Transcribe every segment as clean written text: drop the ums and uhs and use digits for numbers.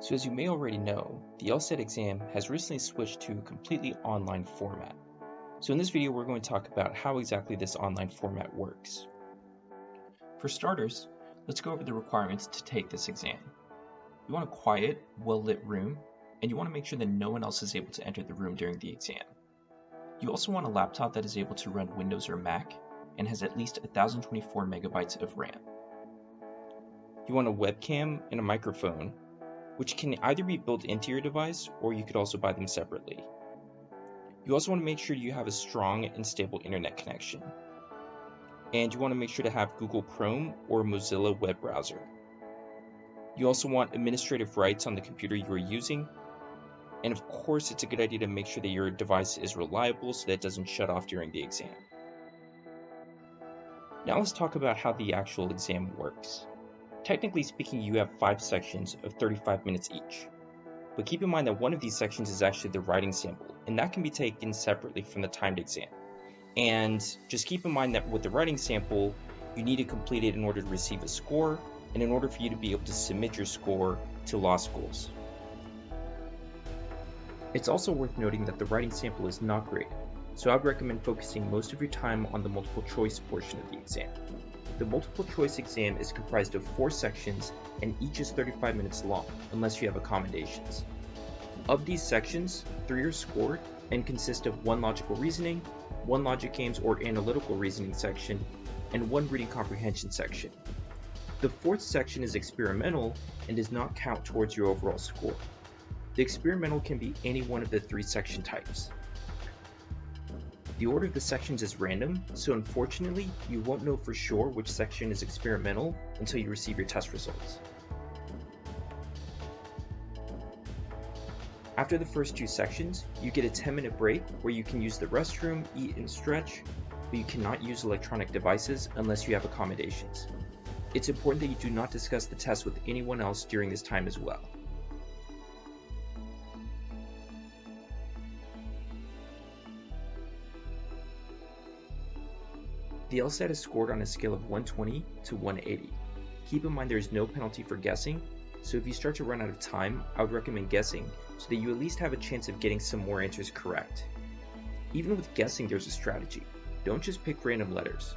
So as you may already know, the LSAT exam has recently switched to a completely online format. So in this video, we're going to talk about how exactly this online format works. For starters, let's go over the requirements to take this exam. You want a quiet, well-lit room, and you want to make sure that no one else is able to enter the room during the exam. You also want a laptop that is able to run Windows or Mac and has at least 1024 megabytes of RAM. You want a webcam and a microphone, which can either be built into your device or you could also buy them separately. You also want to make sure you have a strong and stable internet connection. And you want to make sure to have Google Chrome or Mozilla web browser. You also want administrative rights on the computer you are using. And of course, it's a good idea to make sure that your device is reliable so that it doesn't shut off during the exam. Now let's talk about how the actual exam works. Technically speaking, you have 5 sections of 35 minutes each. But keep in mind that one of these sections is actually the writing sample, and that can be taken separately from the timed exam. And just keep in mind that with the writing sample, you need to complete it in order to receive a score, and in order for you to be able to submit your score to law schools. It's also worth noting that the writing sample is not graded, so I would recommend focusing most of your time on the multiple choice portion of the exam. The multiple choice exam is comprised of 4 sections and each is 35 minutes long, unless you have accommodations. Of these sections, 3 are scored and consist of 1 logical reasoning, 1 logic games or analytical reasoning section, and 1 reading comprehension section. The 4th section is experimental and does not count towards your overall score. The experimental can be any one of the 3 section types. The order of the sections is random, so unfortunately, you won't know for sure which section is experimental until you receive your test results. After the first 2 sections, you get a 10-minute break where you can use the restroom, eat, and stretch, but you cannot use electronic devices unless you have accommodations. It's important that you do not discuss the test with anyone else during this time as well. The LSAT is scored on a scale of 120 to 180. Keep in mind there is no penalty for guessing, so if you start to run out of time, I would recommend guessing so that you at least have a chance of getting some more answers correct. Even with guessing, there's a strategy. Don't just pick random letters.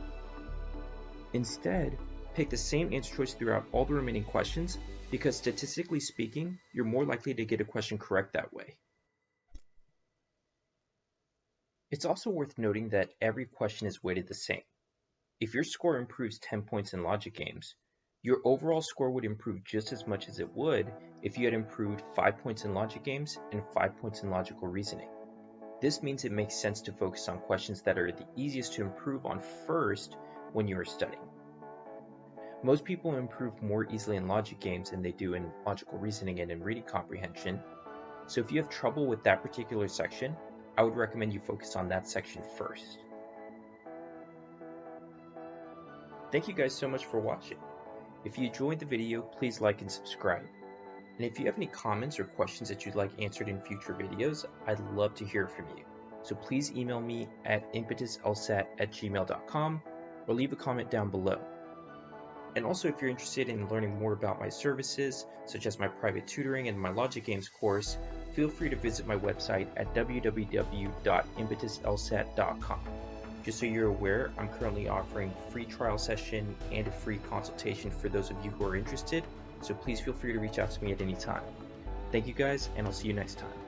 Instead, pick the same answer choice throughout all the remaining questions because statistically speaking, you're more likely to get a question correct that way. It's also worth noting that every question is weighted the same. If your score improves 10 points in logic games, your overall score would improve just as much as it would if you had improved 5 points in logic games and 5 points in logical reasoning. This means it makes sense to focus on questions that are the easiest to improve on first when you are studying. Most people improve more easily in logic games than they do in logical reasoning and in reading comprehension, so if you have trouble with that particular section, I would recommend you focus on that section first. Thank you guys so much for watching. If you enjoyed the video, please like and subscribe. And if you have any comments or questions that you'd like answered in future videos, I'd love to hear from you. So please email me at impetuslsat@gmail.com or leave a comment down below. And also if you're interested in learning more about my services, such as my private tutoring and my logic games course, feel free to visit my website at www.impetuslsat.com. Just so you're aware, I'm currently offering a free trial session and a free consultation for those of you who are interested, so please feel free to reach out to me at any time. Thank you guys, and I'll see you next time.